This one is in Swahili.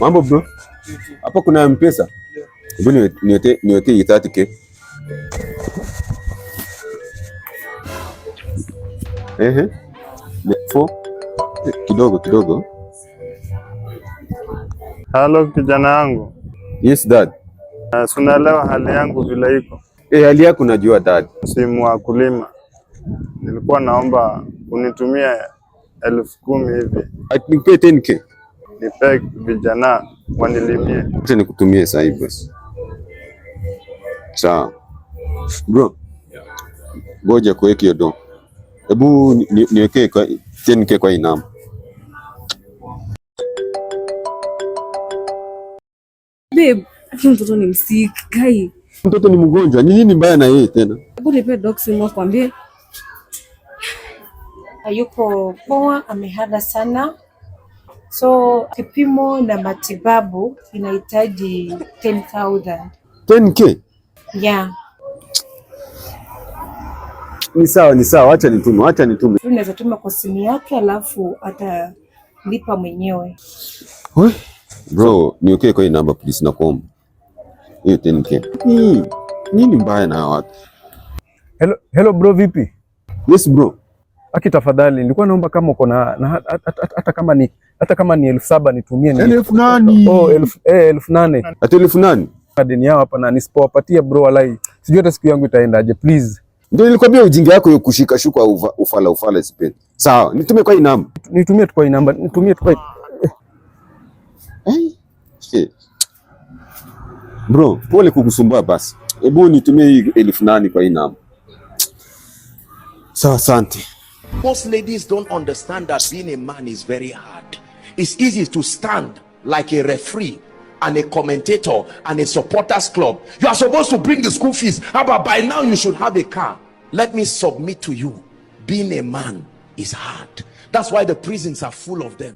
Mambo bro. Hapo kuna M-Pesa? Hebu niweke 30k. Ehe. Kidogo. Halo kijana yangu. Yes dad. Unaelewa hali yangu vile iko? Hali yako najua dad. Simu wa kulima. Nilikuwa naomba unitumie 10,000 hivi. Nipe 10k. Nipe vijana wanilimie. Acha nikutumie sasa hivi basi. Sawa. Bro. Ngoja kuweka hiyo do. Hebu niweke 10k kwa hii namba. Babe, mtoto ni msiki kai. Mtoto ni mgonjwa. Ni nini mbaya na yeye tena? Hebu nipe docs mwambie. Hayuko poa, amehada sana. So kipimo na matibabu inahitaji 10,000. 10k? Yeah. Ni sawa, acha nitume. Tunaweza tuma kwa simu yake alafu atalipa mwenyewe. Bro, niweke kwa hii namba please nakuomba. Hiyo 10k. Nini mbaya na watu? Hello bro, vipi? Yes bro. Aki tafadhali, nilikuwa naomba kama uko na hata kama ni 7,000 nitumie ni 8,000. Oh, 8,000. Ati 8,000? Deni yao hapa na nisipowapatia bro walai. Sijui hata siku yangu itaendaje, please. Ndio nilikwambia ujinga yako kushika shuka ufala sipendi. Sawa, nitume kwa hii namba. Nitumie tu kwa hii namba, nitumie tu kwa Bro, pole kukusumbua basi. Hebu nitumie hii 8,000 kwa hii namba. Sawa, asante. Most ladies don't understand that being a man is very hard. It's easy to stand like a referee and a commentator and a supporters club. You are supposed to bring the school fees, but by now you should have a car. Let me submit to you, being a man is hard. That's why the prisons are full of them.